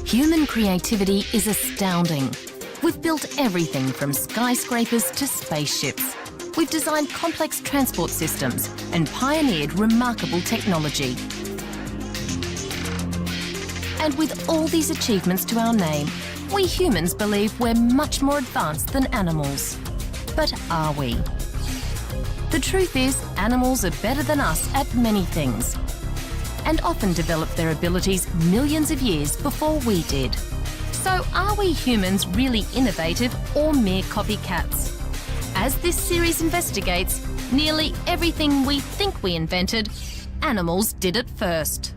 Human creativity is astounding. We've built everything from skyscrapers to spaceships. We've designed complex transport systems and pioneered remarkable technology. And with all these achievements to our name, we humans believe we're much more advanced than animals. But are we? The truth is, animals are better than us at many things, and often developed their abilities millions of years before we did. So are we humans really innovative or mere copycats? As this series investigates, nearly everything we think we invented, animals did it first.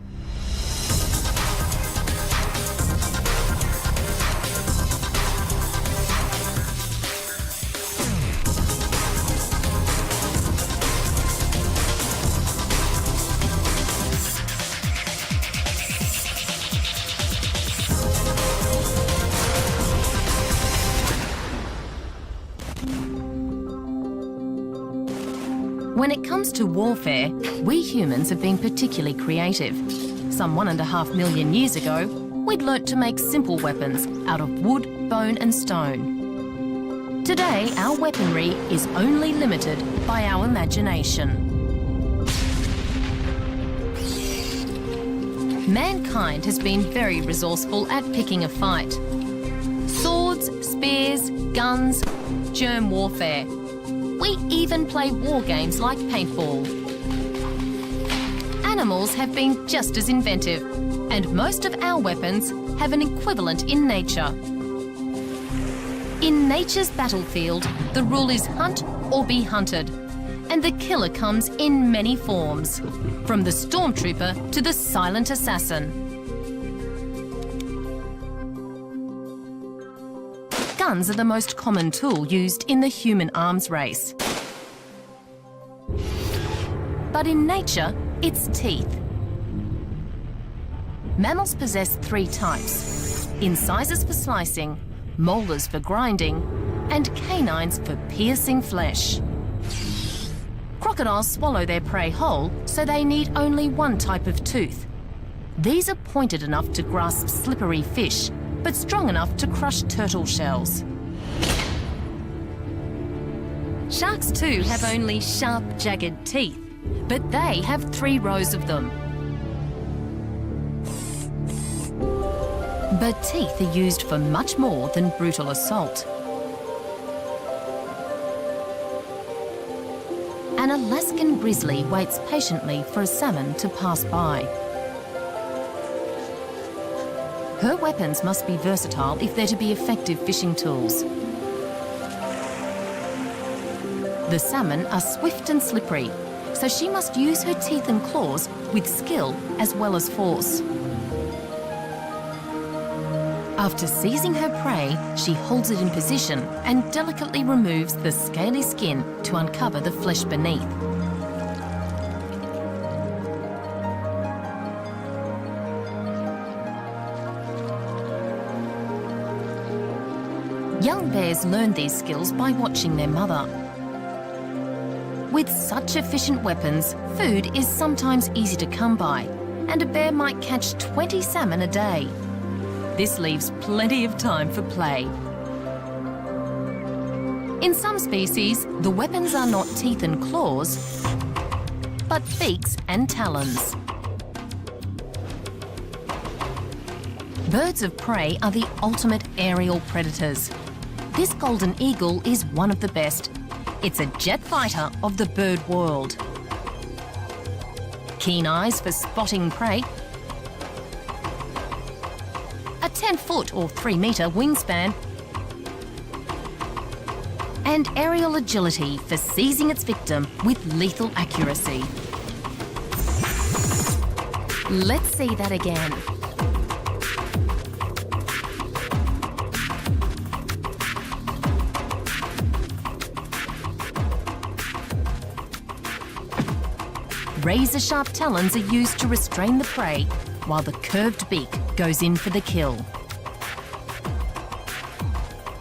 When it comes to warfare, we humans have been particularly creative. Some 1.5 million years ago, we'd learnt to make simple weapons out of wood, bone and stone. Today, our weaponry is only limited by our imagination. Mankind has been very resourceful at picking a fight. Swords, spears, guns, germ warfare. We even play war games like paintball. Animals have been just as inventive, and most of our weapons have an equivalent in nature. In nature's battlefield, the rule is hunt or be hunted, and the killer comes in many forms, from the stormtrooper to the silent assassin. Guns are the most common tool used in the human arms race. But in nature, it's teeth. Mammals possess 3 types: incisors for slicing, molars for grinding, and canines for piercing flesh. Crocodiles swallow their prey whole, so they need only one type of tooth. These are pointed enough to grasp slippery fish, but strong enough to crush turtle shells. Sharks too have only sharp, jagged teeth, but they have 3 rows of them. But teeth are used for much more than brutal assault. An Alaskan grizzly waits patiently for a salmon to pass by. Her weapons must be versatile if they're to be effective fishing tools. The salmon are swift and slippery, so she must use her teeth and claws with skill as well as force. After seizing her prey, she holds it in position and delicately removes the scaly skin to uncover the flesh beneath. Young bears learn these skills by watching their mother. With such efficient weapons, food is sometimes easy to come by, and a bear might catch 20 salmon a day. This leaves plenty of time for play. In some species, the weapons are not teeth and claws, but beaks and talons. Birds of prey are the ultimate aerial predators. This golden eagle is one of the best. It's a jet fighter of the bird world. Keen eyes for spotting prey, a 10-foot or 3-metre wingspan, and aerial agility for seizing its victim with lethal accuracy. Let's see that again. Razor-sharp talons are used to restrain the prey, while the curved beak goes in for the kill.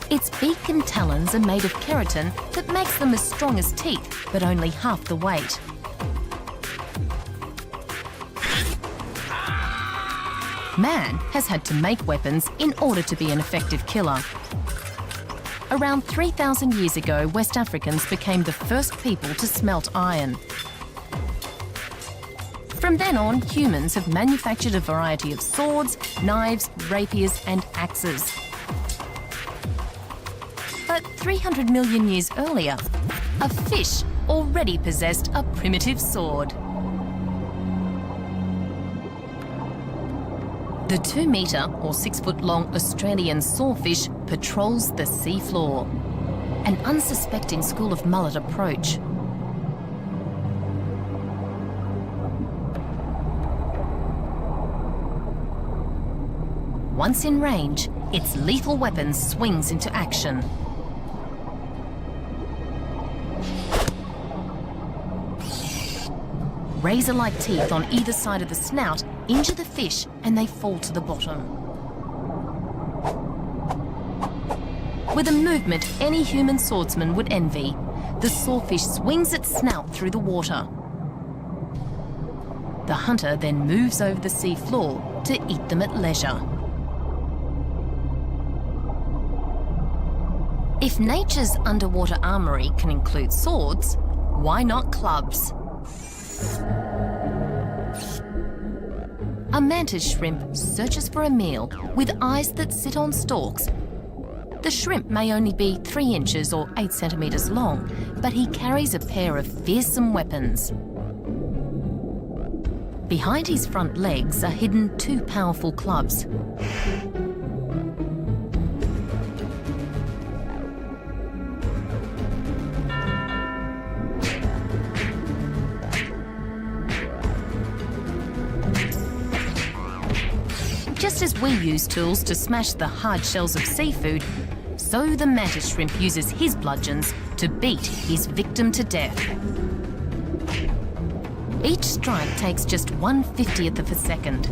Its beak and talons are made of keratin that makes them as strong as teeth, but only half the weight. Man has had to make weapons in order to be an effective killer. Around 3,000 years ago, West Africans became the first people to smelt iron. From then on, humans have manufactured a variety of swords, knives, rapiers and axes. But 300 million years earlier, a fish already possessed a primitive sword. The 2-metre or 6-foot-long Australian sawfish patrols the seafloor. An unsuspecting school of mullet approach. Once in range, its lethal weapon swings into action. Razor-like teeth on either side of the snout injure the fish and they fall to the bottom. With a movement any human swordsman would envy, the sawfish swings its snout through the water. The hunter then moves over the sea floor to eat them at leisure. If nature's underwater armoury can include swords, why not clubs? A mantis shrimp searches for a meal with eyes that sit on stalks. The shrimp may only be 3 inches or 8 centimetres long, but he carries a pair of fearsome weapons. Behind his front legs are hidden 2 powerful clubs. Just as we use tools to smash the hard shells of seafood, so the mantis shrimp uses his bludgeons to beat his victim to death. Each strike takes just 1/50th of a second.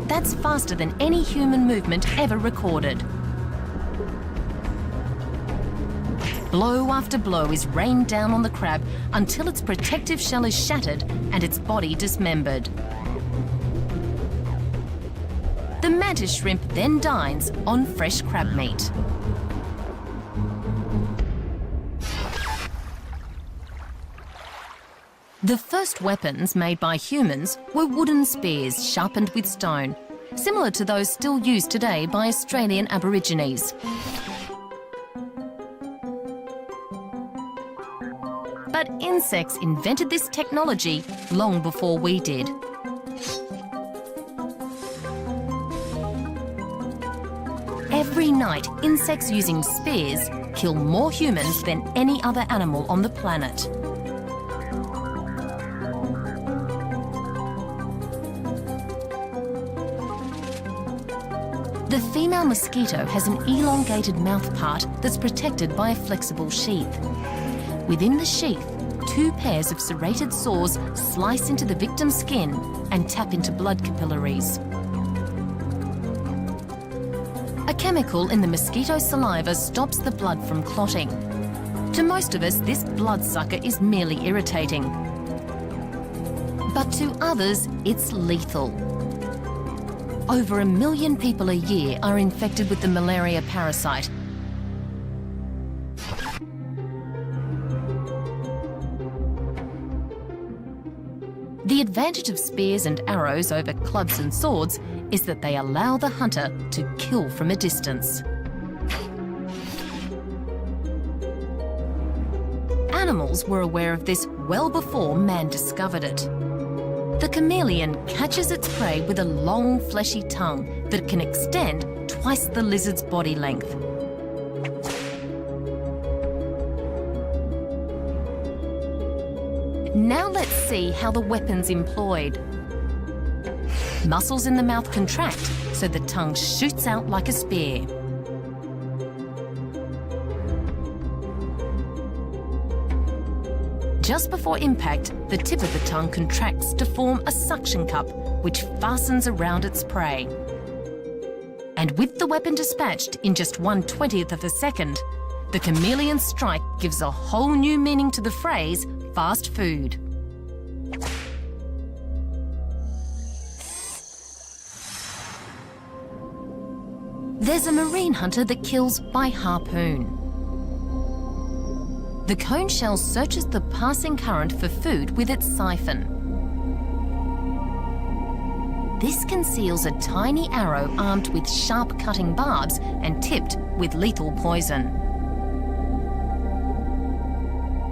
That's faster than any human movement ever recorded. Blow after blow is rained down on the crab until its protective shell is shattered and its body dismembered. The mantis shrimp then dines on fresh crab meat. The first weapons made by humans were wooden spears sharpened with stone, similar to those still used today by Australian Aborigines. But insects invented this technology long before we did. Every night, insects using spears kill more humans than any other animal on the planet. The female mosquito has an elongated mouth part that's protected by a flexible sheath. Within the sheath, 2 pairs of serrated saws slice into the victim's skin and tap into blood capillaries. A chemical in the mosquito's saliva stops the blood from clotting. To most of us, this bloodsucker is merely irritating. But to others, it's lethal. Over 1 million people a year are infected with the malaria parasite. The advantage of spears and arrows over clubs and swords is that they allow the hunter to kill from a distance. Animals were aware of this well before man discovered it. The chameleon catches its prey with a long, fleshy tongue that can extend twice the lizard's body length. Now let's see how the weapon's employed. Muscles in the mouth contract, so the tongue shoots out like a spear. Just before impact, the tip of the tongue contracts to form a suction cup, which fastens around its prey. And with the weapon dispatched in just 1/20th of a second, the chameleon's strike gives a whole new meaning to the phrase, fast food. There's a marine hunter that kills by harpoon. The cone shell searches the passing current for food with its siphon. This conceals a tiny arrow armed with sharp cutting barbs and tipped with lethal poison.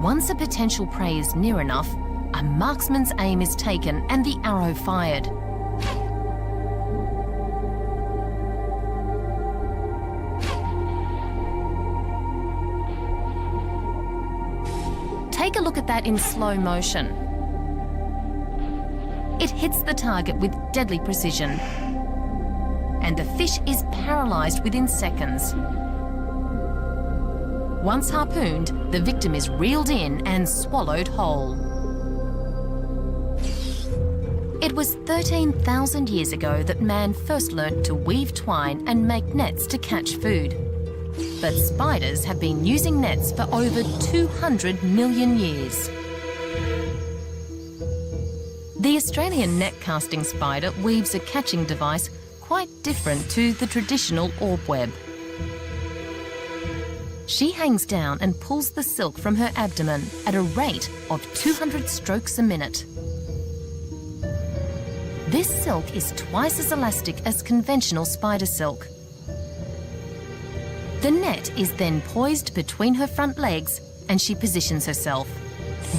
Once a potential prey is near enough, a marksman's aim is taken and the arrow fired. Take a look at that in slow motion. It hits the target with deadly precision, and the fish is paralyzed within seconds. Once harpooned, the victim is reeled in and swallowed whole. It was 13,000 years ago that man first learnt to weave twine and make nets to catch food. But spiders have been using nets for over 200 million years. The Australian net casting spider weaves a catching device quite different to the traditional orb web. She hangs down and pulls the silk from her abdomen at a rate of 200 strokes a minute. This silk is twice as elastic as conventional spider silk. The net is then poised between her front legs and she positions herself,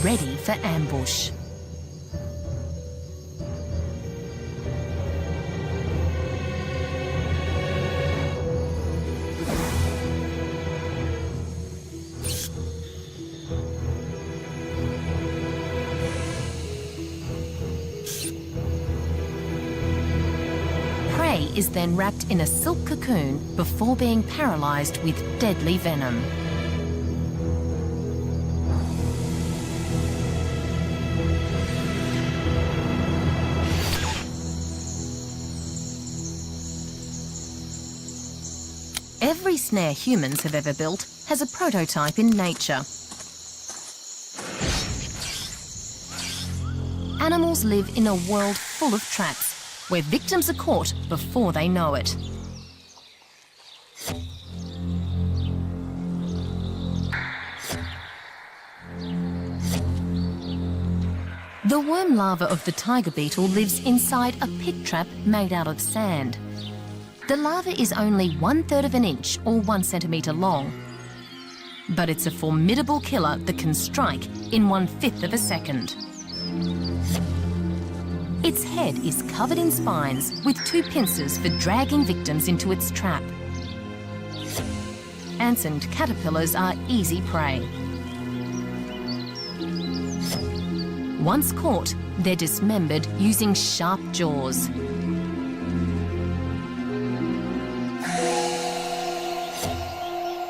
ready for ambush. Prey is then wrapped in a silk cocoon before being paralysed with deadly venom. Every snare humans have ever built has a prototype in nature. Animals live in a world full of traps, where victims are caught before they know it. The worm larva of the tiger beetle lives inside a pit trap made out of sand. The larva is only 1/3 of an inch or 1 centimetre long, but it's a formidable killer that can strike in 1/5 of a second. Its head is covered in spines with 2 pincers for dragging victims into its trap. Ants and caterpillars are easy prey. Once caught, they're dismembered using sharp jaws.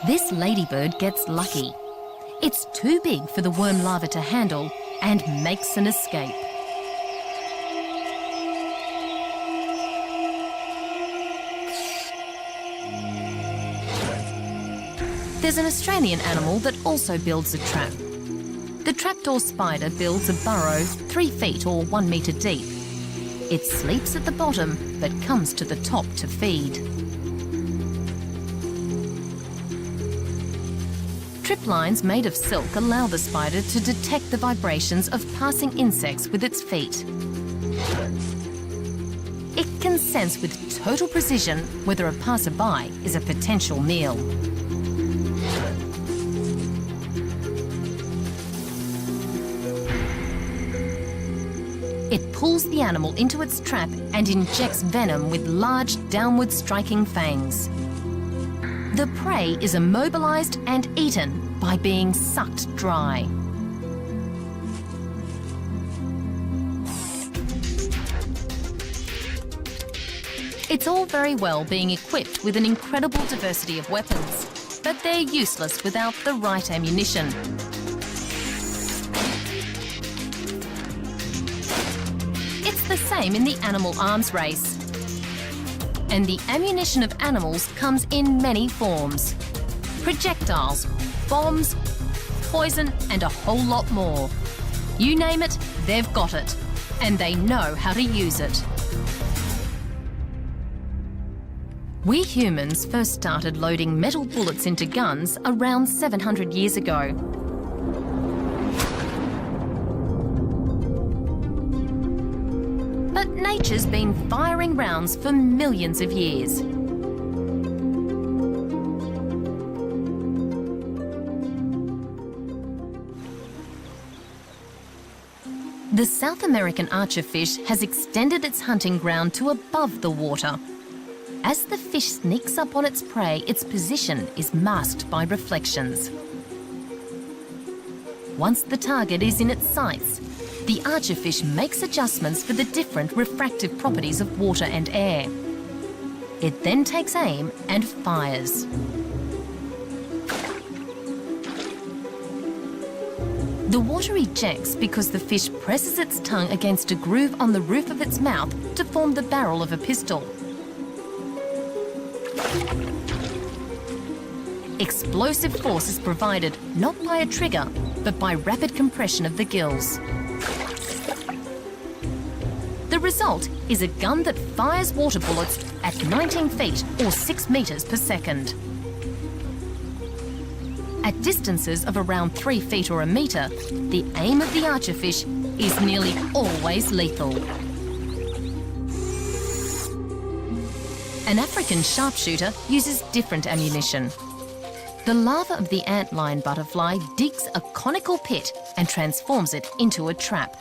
This ladybird gets lucky. It's too big for the worm larva to handle and makes an escape. There's an Australian animal that also builds a trap. The trapdoor spider builds a burrow 3 feet or 1 metre deep. It sleeps at the bottom but comes to the top to feed. Trip lines made of silk allow the spider to detect the vibrations of passing insects with its feet. It can sense with total precision whether a passerby is a potential meal. It pulls the animal into its trap and injects venom with large downward striking fangs. The prey is immobilised and eaten by being sucked dry. It's all very well being equipped with an incredible diversity of weapons, but they're useless without the right ammunition. It's the same in the animal arms race. And the ammunition of animals comes in many forms. Projectiles, bombs, poison, and a whole lot more. You name it, they've got it. And they know how to use it. We humans first started loading metal bullets into guns around 700 years ago. But nature's been firing rounds for millions of years. The South American archerfish has extended its hunting ground to above the water. As the fish sneaks up on its prey, its position is masked by reflections. Once the target is in its sights, the archerfish makes adjustments for the different refractive properties of water and air. It then takes aim and fires. The water ejects because the fish presses its tongue against a groove on the roof of its mouth to form the barrel of a pistol. Explosive force is provided not by a trigger, but by rapid compression of the gills. The result is a gun that fires water bullets at 19 feet or 6 meters per second. At distances of around 3 feet or a meter, the aim of the archerfish is nearly always lethal. An African sharpshooter uses different ammunition. The larva of the antlion butterfly digs a conical pit and transforms it into a trap.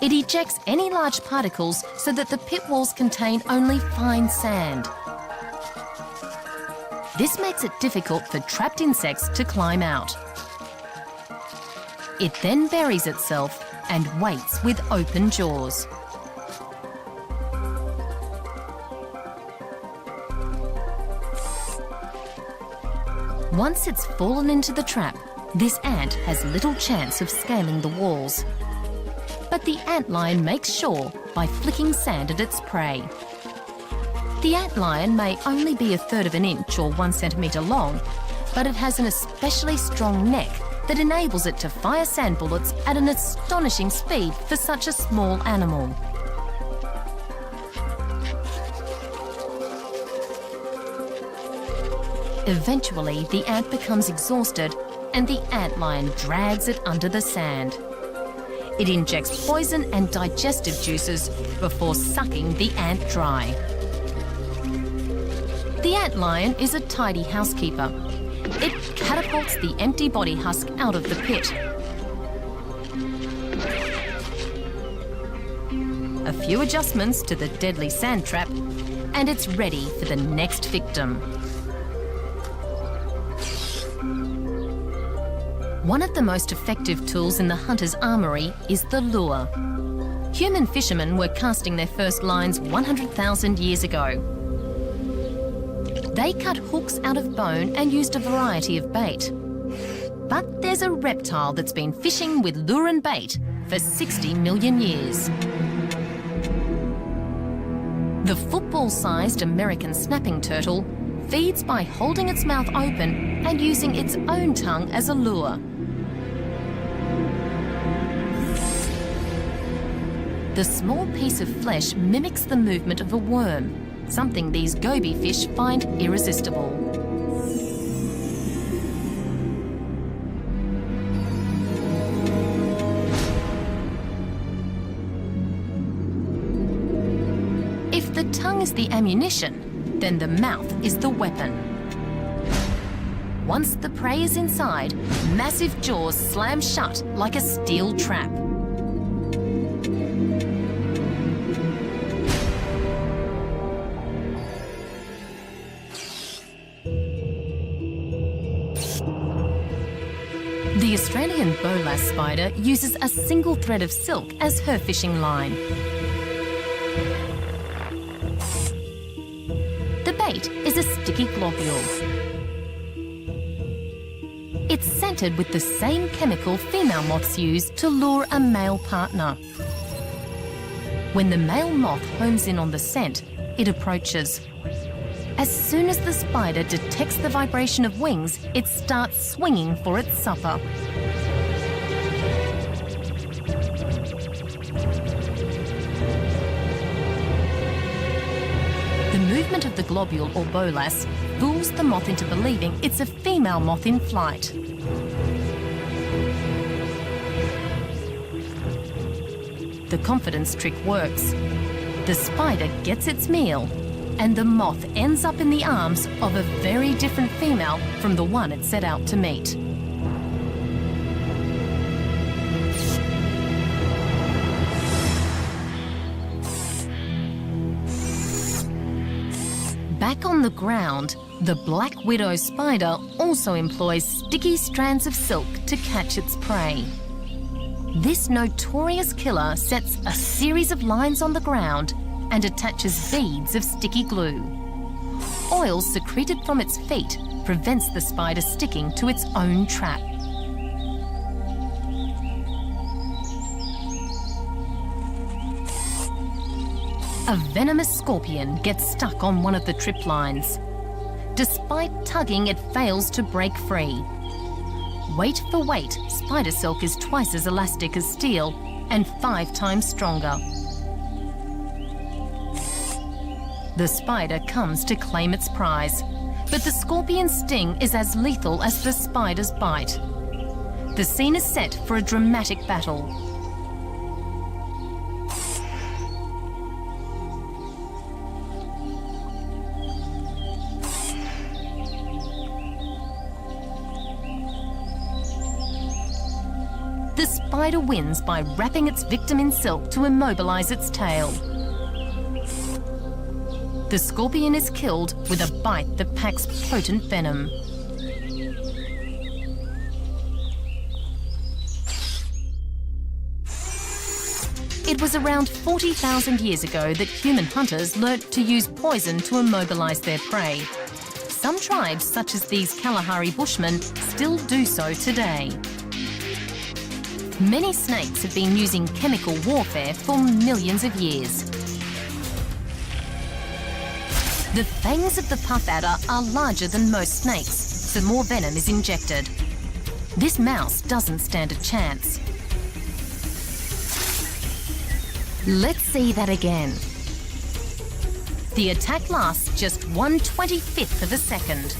It ejects any large particles so that the pit walls contain only fine sand. This makes it difficult for trapped insects to climb out. It then buries itself and waits with open jaws. Once it's fallen into the trap, this ant has little chance of scaling the walls. But the antlion makes sure by flicking sand at its prey. The antlion may only be 1/3 of an inch or 1 centimetre long, but it has an especially strong neck that enables it to fire sand bullets at an astonishing speed for such a small animal. Eventually, the ant becomes exhausted and the antlion drags it under the sand. It injects poison and digestive juices before sucking the ant dry. The antlion is a tidy housekeeper. It catapults the empty body husk out of the pit. A few adjustments to the deadly sand trap, and it's ready for the next victim. One of the most effective tools in the hunter's armoury is the lure. Human fishermen were casting their first lines 100,000 years ago. They cut hooks out of bone and used a variety of bait. But there's a reptile that's been fishing with lure and bait for 60 million years. The football-sized American snapping turtle feeds by holding its mouth open and using its own tongue as a lure. The small piece of flesh mimics the movement of a worm, something these goby fish find irresistible. If the tongue is the ammunition, then the mouth is the weapon. Once the prey is inside, massive jaws slam shut like a steel trap. The Australian Boneless spider uses a single thread of silk as her fishing line. The bait is a sticky globule. It's scented with the same chemical female moths use to lure a male partner. When the male moth homes in on the scent, it approaches. As soon as the spider detects the vibration of wings, it starts swinging for its supper. movement of the globule or bolas fools the moth into believing it's a female moth in flight. The confidence trick works. The spider gets its meal, and the moth ends up in the arms of a very different female from the one it set out to meet. Back on the ground, the black widow spider also employs sticky strands of silk to catch its prey. This notorious killer sets a series of lines on the ground and attaches beads of sticky glue. Oil secreted from its feet prevents the spider sticking to its own trap. A venomous scorpion gets stuck on one of the trip lines. Despite tugging, it fails to break free. Weight for weight, spider silk is twice as elastic as steel and 5 times stronger. The spider comes to claim its prize, but the scorpion's sting is as lethal as the spider's bite. The scene is set for a dramatic battle. The spider wins by wrapping its victim in silk to immobilize its tail. The scorpion is killed with a bite that packs potent venom. It was around 40,000 years ago that human hunters learnt to use poison to immobilize their prey. Some tribes, such as these Kalahari Bushmen, still do so today. Many snakes have been using chemical warfare for millions of years. The fangs of the puff adder are larger than most snakes, so more venom is injected. This mouse doesn't stand a chance. Let's see that again. The attack lasts just 1/25th of a second.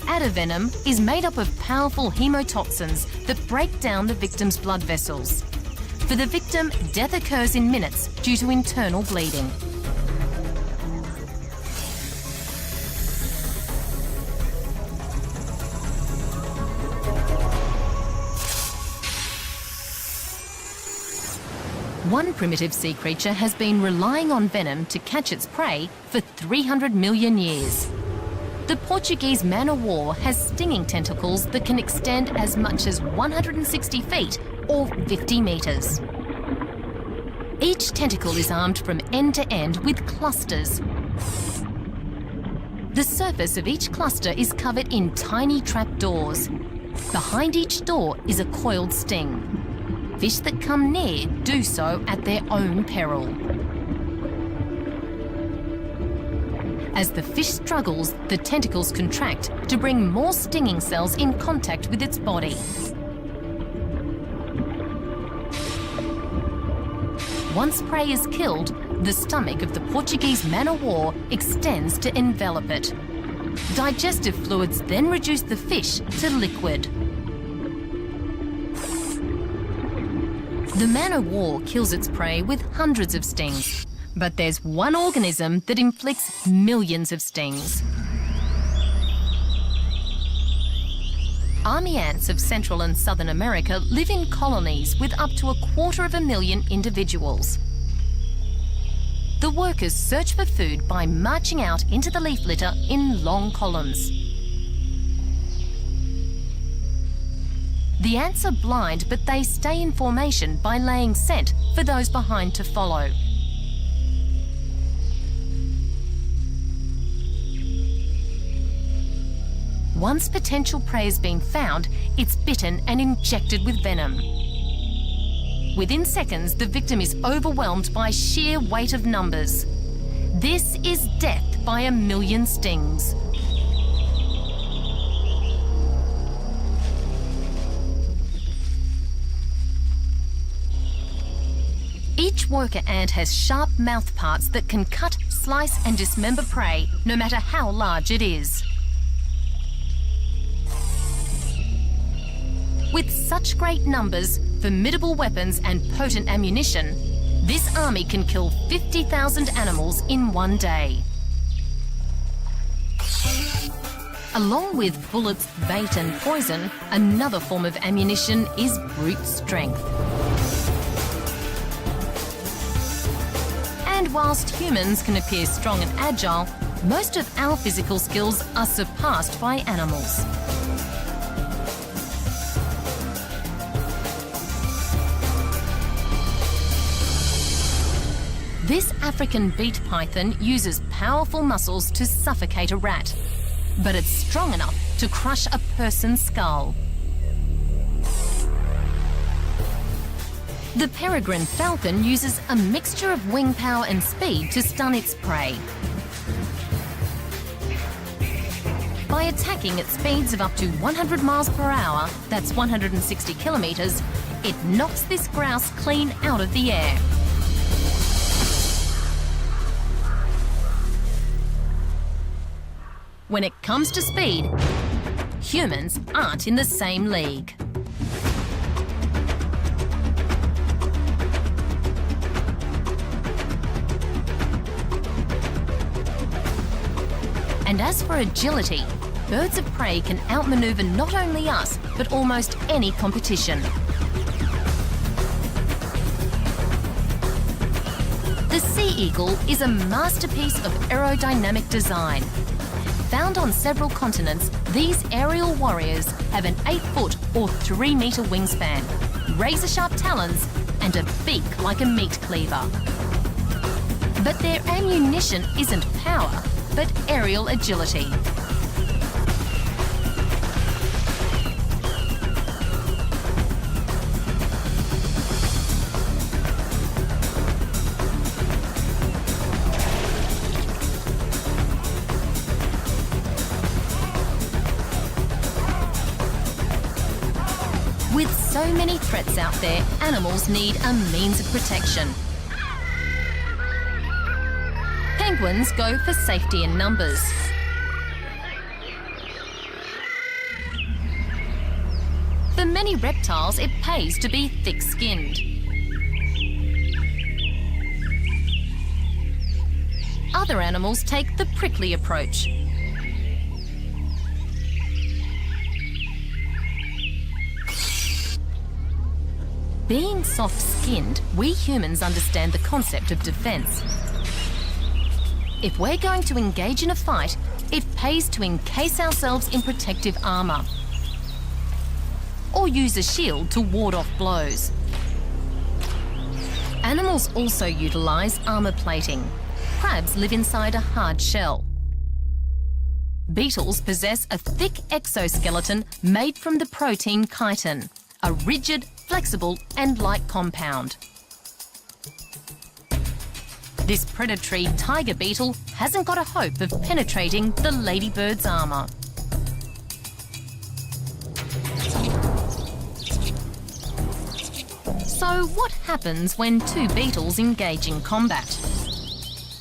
Adder venom is made up of powerful hemotoxins that break down the victim's blood vessels. For the victim, death occurs in minutes due to internal bleeding. One primitive sea creature has been relying on venom to catch its prey for 300 million years. The Portuguese man-o'-war has stinging tentacles that can extend as much as 160 feet or 50 metres. Each tentacle is armed from end to end with clusters. The surface of each cluster is covered in tiny trapdoors. Behind each door is a coiled sting. Fish that come near do so at their own peril. As the fish struggles, the tentacles contract to bring more stinging cells in contact with its body. Once prey is killed, the stomach of the Portuguese man-o'-war extends to envelop it. Digestive fluids then reduce the fish to liquid. The man-o'-war kills its prey with hundreds of stings. But there's one organism that inflicts millions of stings. Army ants of Central and Southern America live in colonies with up to 250,000 individuals. The workers search for food by marching out into the leaf litter in long columns. The ants are blind, but they stay in formation by laying scent for those behind to follow. Once potential prey has been found, it's bitten and injected with venom. Within seconds, the victim is overwhelmed by sheer weight of numbers. This is death by 1,000,000 stings. Each worker ant has sharp mouth parts that can cut, slice and dismember prey, no matter how large it is. With such great numbers, formidable weapons and potent ammunition, this army can kill 50,000 animals in one day. Along with bullets, bait and poison, another form of ammunition is brute strength. And whilst humans can appear strong and agile, most of our physical skills are surpassed by animals. This African beet python uses powerful muscles to suffocate a rat, but it's strong enough to crush a person's skull. The Peregrine Falcon uses a mixture of wing power and speed to stun its prey. By attacking at speeds of up to 100 miles per hour, that's 160 kilometres, it knocks this grouse clean out of the air. When it comes to speed, humans aren't in the same league. And as for agility, birds of prey can outmaneuver not only us, but almost any competition. The sea eagle is a masterpiece of aerodynamic design. Found on several continents, these aerial warriors have an 8-foot or 3-metre wingspan, razor-sharp talons and a beak like a meat cleaver. But their ammunition isn't power, but aerial agility. With so many threats out there, animals need a means of protection. Penguins go for safety in numbers. For many reptiles, it pays to be thick-skinned. Other animals take the prickly approach. Being soft-skinned, we humans understand the concept of defence. If we're going to engage in a fight, it pays to encase ourselves in protective armour or use a shield to ward off blows. Animals also utilise armour plating. Crabs live inside a hard shell. Beetles possess a thick exoskeleton made from the protein chitin, a rigid, flexible and light compound. This predatory tiger beetle hasn't got a hope of penetrating the ladybird's armour. So what happens when two beetles engage in combat?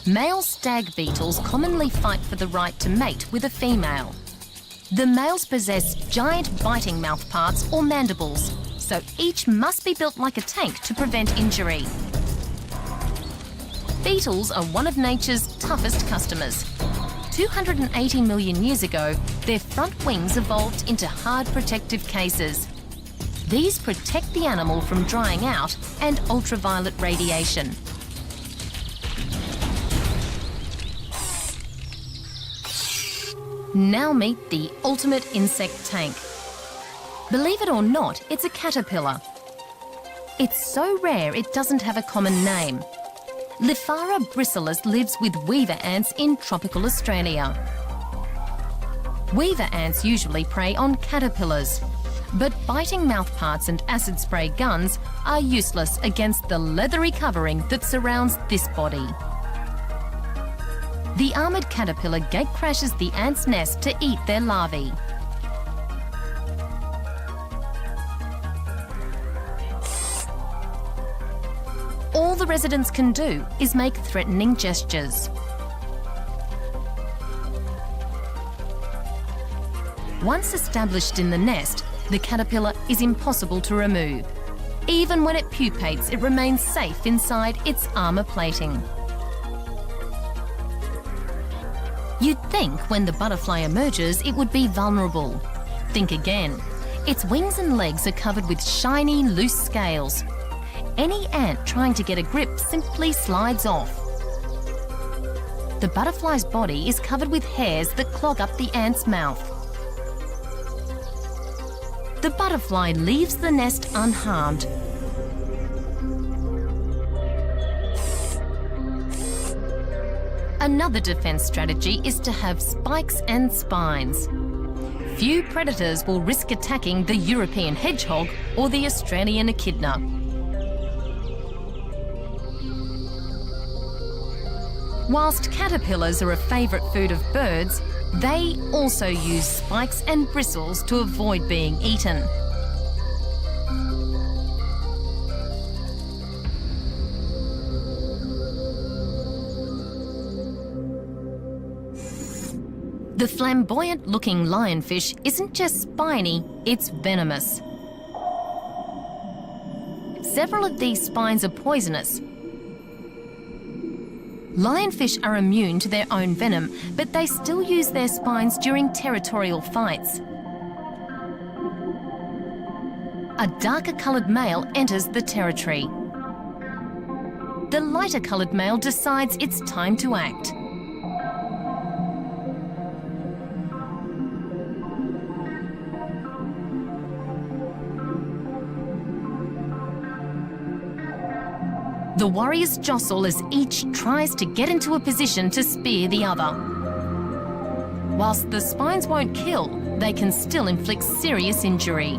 Male stag beetles commonly fight for the right to mate with a female. The males possess giant biting mouth parts or mandibles, so each must be built like a tank to prevent injury. Beetles are one of nature's toughest customers. 280 million years ago, their front wings evolved into hard protective cases. These protect the animal from drying out and ultraviolet radiation. Now meet the ultimate insect tank. Believe it or not, it's a caterpillar. It's so rare it doesn't have a common name. Liphara brisellus lives with weaver ants in tropical Australia. Weaver ants usually prey on caterpillars, but biting mouthparts and acid spray guns are useless against the leathery covering that surrounds this body. The armoured caterpillar gatecrashes the ant's nest to eat their larvae. All the residents can do is make threatening gestures. Once established in the nest, the caterpillar is impossible to remove. Even when it pupates, it remains safe inside its armour plating. You'd think when the butterfly emerges, it would be vulnerable. Think again. Its wings and legs are covered with shiny, loose scales. Any ant trying to get a grip simply slides off. The butterfly's body is covered with hairs that clog up the ant's mouth. The butterfly leaves the nest unharmed. Another defence strategy is to have spikes and spines. Few predators will risk attacking the European hedgehog or the Australian echidna. Whilst caterpillars are a favourite food of birds, they also use spikes and bristles to avoid being eaten. The flamboyant-looking lionfish isn't just spiny, it's venomous. Several of these spines are poisonous. Lionfish are immune to their own venom, but they still use their spines during territorial fights. A darker-coloured male enters the territory. The lighter-coloured male decides it's time to act. The warriors jostle as each tries to get into a position to spear the other. Whilst the spines won't kill, they can still inflict serious injury.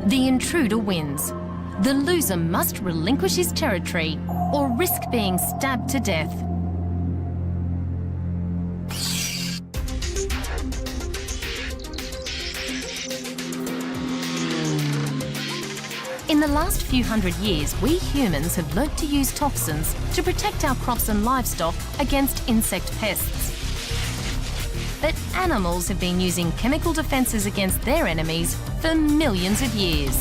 The intruder wins. The loser must relinquish his territory or risk being stabbed to death. In the last few hundred years, we humans have learnt to use toxins to protect our crops and livestock against insect pests. But animals have been using chemical defences against their enemies for millions of years.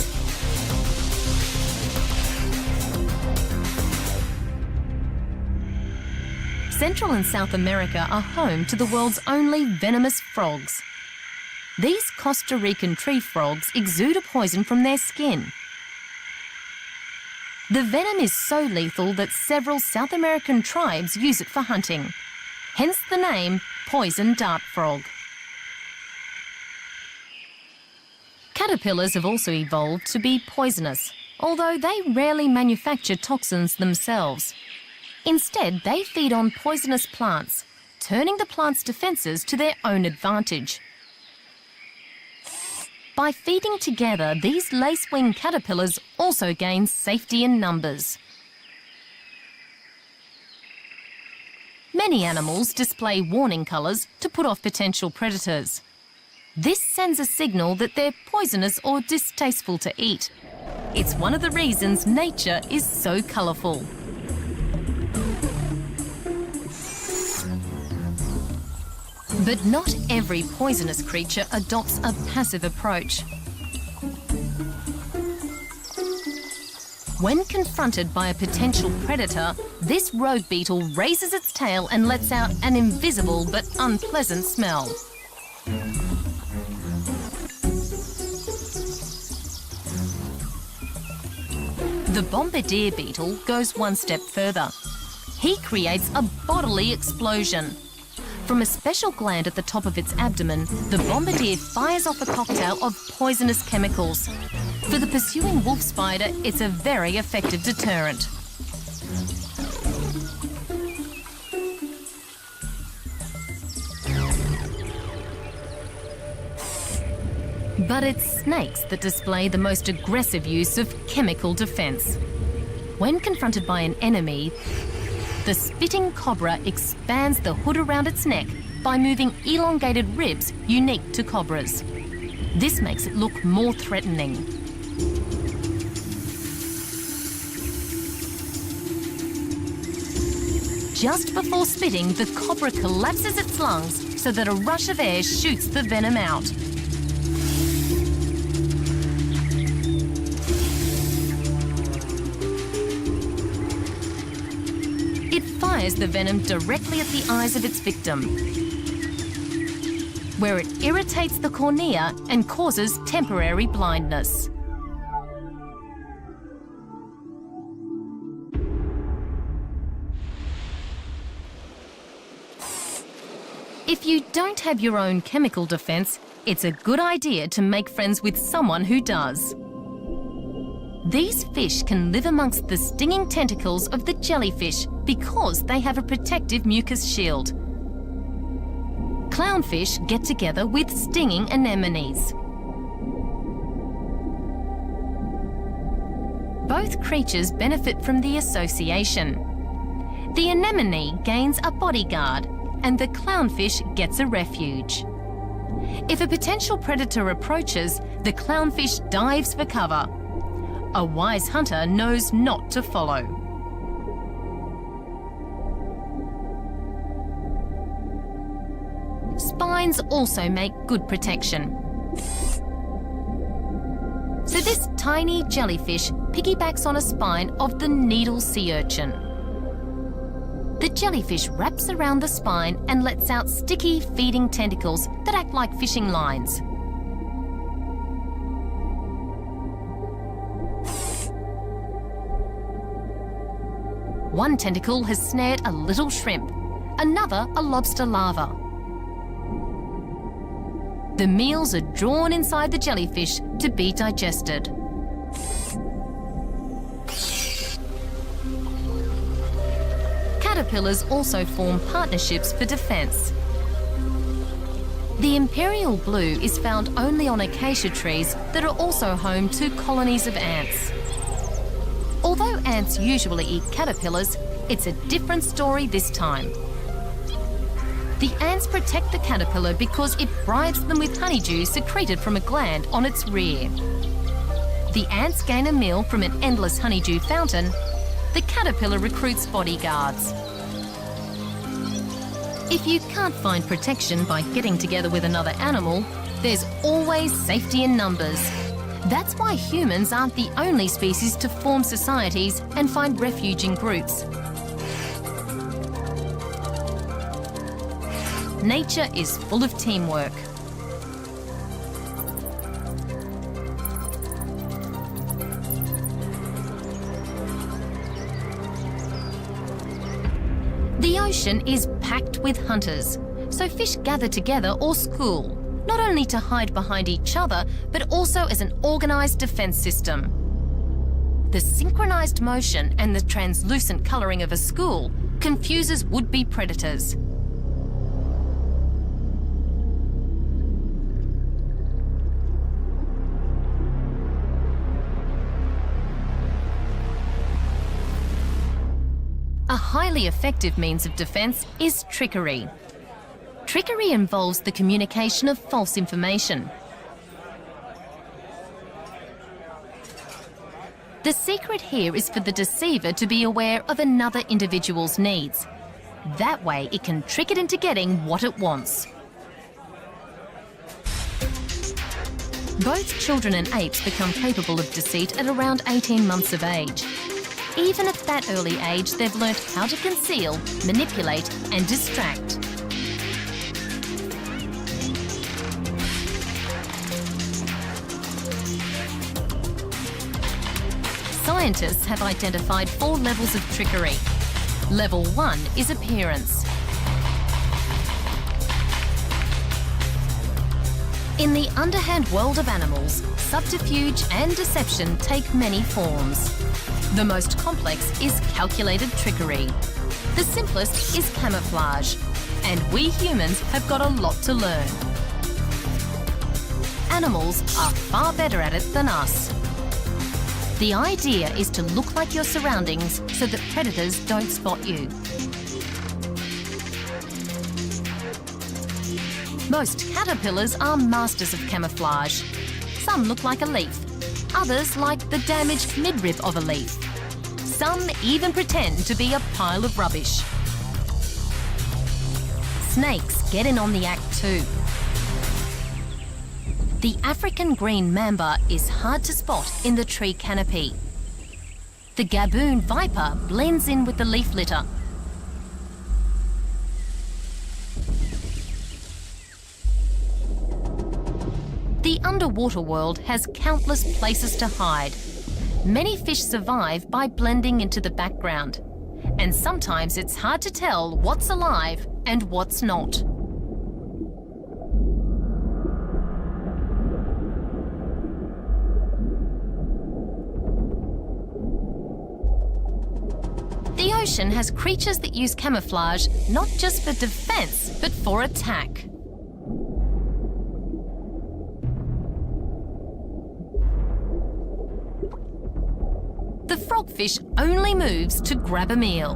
Central and South America are home to the world's only venomous frogs. These Costa Rican tree frogs exude a poison from their skin. The venom is so lethal that several South American tribes use it for hunting, hence the name poison dart frog. Caterpillars have also evolved to be poisonous, although they rarely manufacture toxins themselves. Instead, they feed on poisonous plants, turning the plant's defences to their own advantage. By feeding together, these lace-wing caterpillars also gain safety in numbers. Many animals display warning colours to put off potential predators. This sends a signal that they're poisonous or distasteful to eat. It's one of the reasons nature is so colourful. But not every poisonous creature adopts a passive approach. When confronted by a potential predator, this rogue beetle raises its tail and lets out an invisible but unpleasant smell. The bombardier beetle goes one step further. He creates a bodily explosion. From a special gland at the top of its abdomen, the bombardier fires off a cocktail of poisonous chemicals. For the pursuing wolf spider, it's a very effective deterrent. But it's snakes that display the most aggressive use of chemical defence. When confronted by an enemy, the spitting cobra expands the hood around its neck, by moving elongated ribs unique to cobras. This makes it look more threatening. Just before spitting, the cobra collapses its lungs so that a rush of air shoots the venom out. It fires the venom directly at the eyes of its victim, where it irritates the cornea and causes temporary blindness. If you don't have your own chemical defense, it's a good idea to make friends with someone who does. These fish can live amongst the stinging tentacles of the jellyfish because they have a protective mucus shield. Clownfish get together with stinging anemones. Both creatures benefit from the association. The anemone gains a bodyguard, and the clownfish gets a refuge. If a potential predator approaches, the clownfish dives for cover. A wise hunter knows not to follow. Spines also make good protection. So this tiny jellyfish piggybacks on a spine of the needle sea urchin. The jellyfish wraps around the spine and lets out sticky feeding tentacles that act like fishing lines. One tentacle has snared a little shrimp, another a lobster larva. The meals are drawn inside the jellyfish to be digested. Caterpillars also form partnerships for defence. The imperial blue is found only on acacia trees that are also home to colonies of ants. Although ants usually eat caterpillars, it's a different story this time. The ants protect the caterpillar because it bribes them with honeydew secreted from a gland on its rear. The ants gain a meal from an endless honeydew fountain. The caterpillar recruits bodyguards. If you can't find protection by getting together with another animal, there's always safety in numbers. That's why humans aren't the only species to form societies and find refuge in groups. Nature is full of teamwork. The ocean is packed with hunters, so fish gather together or school, not only to hide behind each other, but also as an organised defence system. The synchronised motion and the translucent colouring of a school confuses would-be predators. A highly effective means of defence is trickery. Trickery involves the communication of false information. The secret here is for the deceiver to be aware of another individual's needs. That way it can trick it into getting what it wants. Both children and apes become capable of deceit at around 18 months of age. Even at that early age, they've learnt how to conceal, manipulate and distract. Scientists have identified 4 levels of trickery. Level 1 is appearance. In the underhand world of animals, subterfuge and deception take many forms. The most complex is calculated trickery. The simplest is camouflage. And we humans have got a lot to learn. Animals are far better at it than us. The idea is to look like your surroundings so that predators don't spot you. Most caterpillars are masters of camouflage. Some look like a leaf, others like the damaged midrib of a leaf. Some even pretend to be a pile of rubbish. Snakes get in on the act too. The African green mamba is hard to spot in the tree canopy. The Gaboon viper blends in with the leaf litter. The underwater world has countless places to hide. Many fish survive by blending into the background, and sometimes it's hard to tell what's alive and what's not. The ocean has creatures that use camouflage not just for defense, but for attack. The frogfish only moves to grab a meal.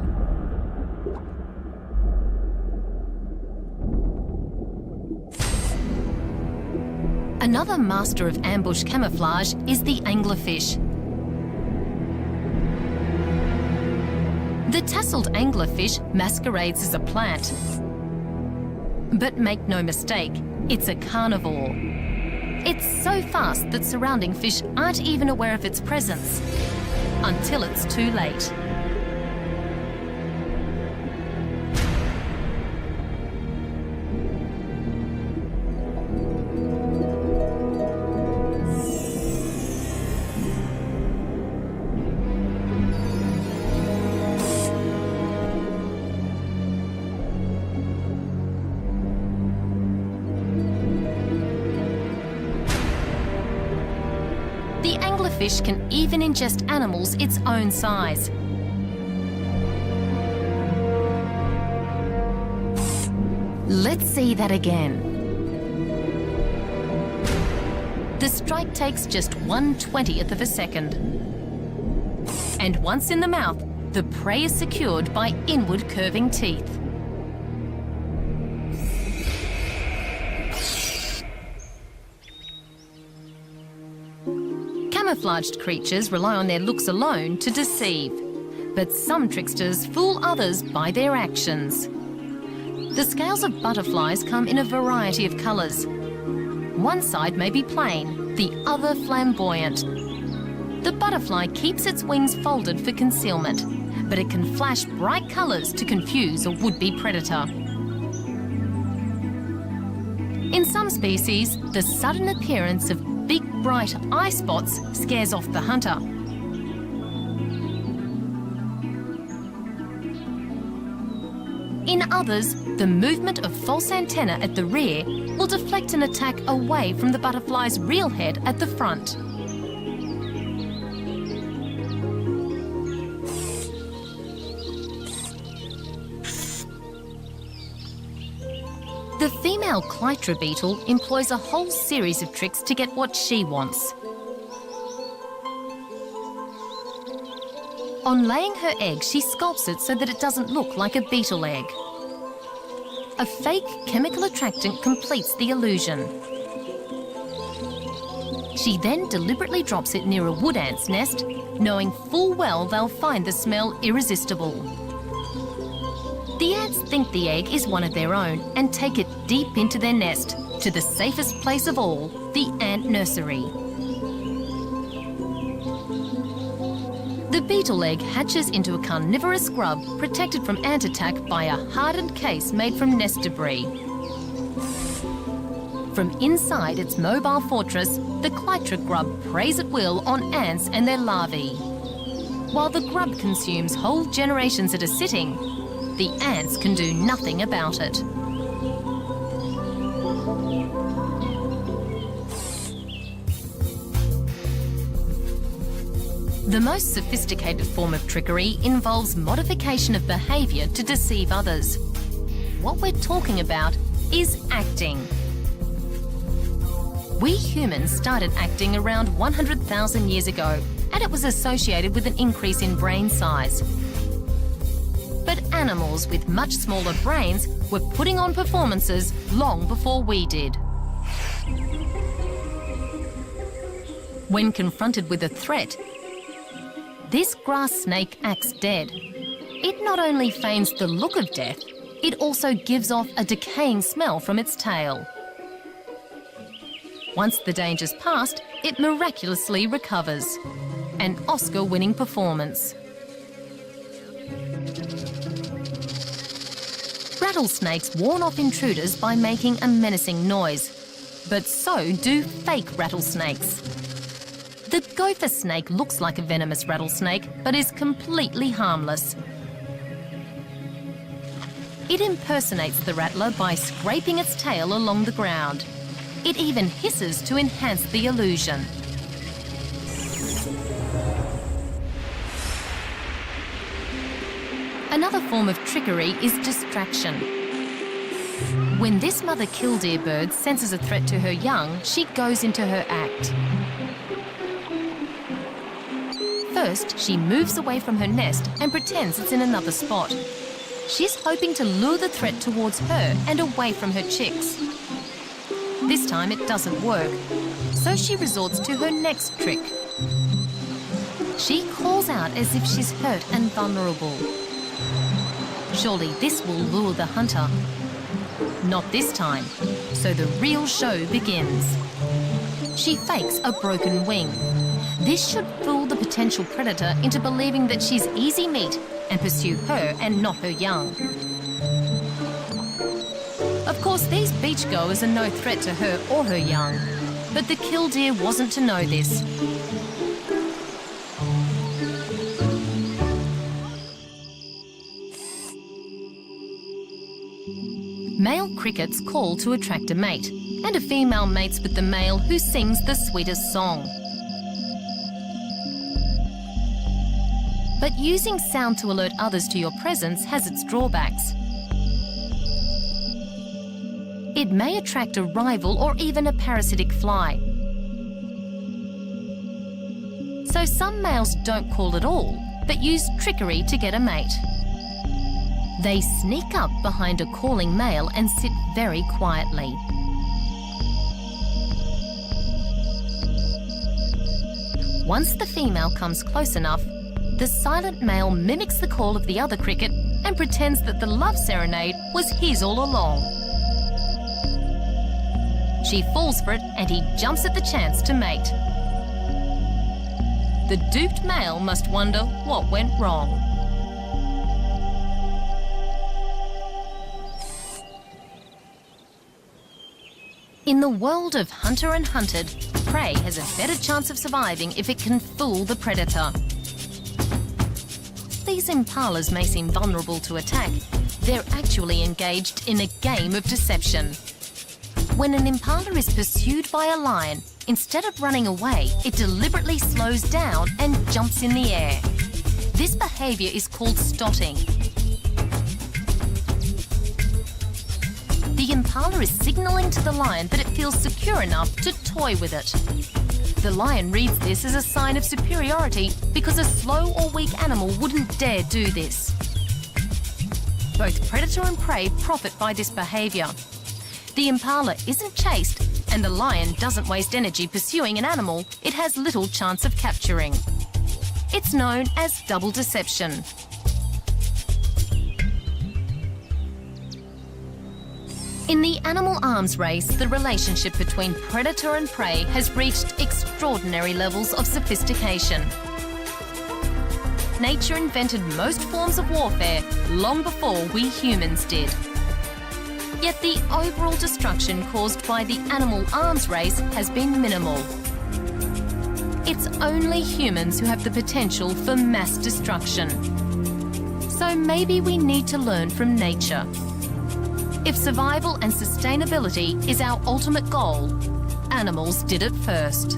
Another master of ambush camouflage is the anglerfish. The tasseled anglerfish masquerades as a plant. But make no mistake, it's a carnivore. It's so fast that surrounding fish aren't even aware of its presence, until it's too late. Fish can even ingest animals its own size. Let's see that again. The strike takes just 1/20th of a second. And once in the mouth, the prey is secured by inward curving teeth. Camouflaged creatures rely on their looks alone to deceive, but some tricksters fool others by their actions. The scales of butterflies come in a variety of colours. One side may be plain, the other flamboyant. The butterfly keeps its wings folded for concealment, but it can flash bright colours to confuse a would-be predator. In some species, the sudden appearance of big bright eye spots scares off the hunter. In others, the movement of false antennae at the rear will deflect an attack away from the butterfly's real head at the front. The female Clytra beetle employs a whole series of tricks to get what she wants. On laying her egg, she sculpts it so that it doesn't look like a beetle egg. A fake chemical attractant completes the illusion. She then deliberately drops it near a wood ant's nest, knowing full well they'll find the smell irresistible. The ants think the egg is one of their own and take it deep into their nest, to the safest place of all, the ant nursery. The beetle egg hatches into a carnivorous grub protected from ant attack by a hardened case made from nest debris. From inside its mobile fortress, the Clytra grub preys at will on ants and their larvae. While the grub consumes whole generations at a sitting, the ants can do nothing about it. The most sophisticated form of trickery involves modification of behaviour to deceive others. What we're talking about is acting. We humans started acting around 100,000 years ago, and it was associated with an increase in brain size. But animals with much smaller brains were putting on performances long before we did. When confronted with a threat, this grass snake acts dead. It not only feigns the look of death, it also gives off a decaying smell from its tail. Once the danger's passed, it miraculously recovers. An Oscar-winning performance. Rattlesnakes warn off intruders by making a menacing noise, but so do fake rattlesnakes. The gopher snake looks like a venomous rattlesnake, but is completely harmless. It impersonates the rattler by scraping its tail along the ground. It even hisses to enhance the illusion. Another form of trickery is distraction. When this mother killdeer bird senses a threat to her young, she goes into her act. First, she moves away from her nest and pretends it's in another spot. She's hoping to lure the threat towards her and away from her chicks. This time it doesn't work, so she resorts to her next trick. She calls out as if she's hurt and vulnerable. Surely this will lure the hunter. Not this time, so the real show begins. She fakes a broken wing. This should fool the potential predator into believing that she's easy meat and pursue her and not her young. Of course, these beachgoers are no threat to her or her young, but the killdeer wasn't to know this. Male crickets call to attract a mate, and a female mates with the male who sings the sweetest song. But using sound to alert others to your presence has its drawbacks. It may attract a rival or even a parasitic fly. So some males don't call at all, but use trickery to get a mate. They sneak up behind a calling male and sit very quietly. Once the female comes close enough, the silent male mimics the call of the other cricket and pretends that the love serenade was his all along. She falls for it and he jumps at the chance to mate. The duped male must wonder what went wrong. In the world of hunter and hunted, prey has a better chance of surviving if it can fool the predator. These impalas may seem vulnerable to attack. They're actually engaged in a game of deception. When an impala is pursued by a lion, instead of running away, it deliberately slows down and jumps in the air. This behaviour is called stotting. The impala is signalling to the lion that it feels secure enough to toy with it. The lion reads this as a sign of superiority because a slow or weak animal wouldn't dare do this. Both predator and prey profit by this behaviour. The impala isn't chased, and the lion doesn't waste energy pursuing an animal it has little chance of capturing. It's known as double deception. In the animal arms race, the relationship between predator and prey has reached extraordinary levels of sophistication. Nature invented most forms of warfare long before we humans did. Yet the overall destruction caused by the animal arms race has been minimal. It's only humans who have the potential for mass destruction. So maybe we need to learn from nature. If survival and sustainability is our ultimate goal, animals did it first.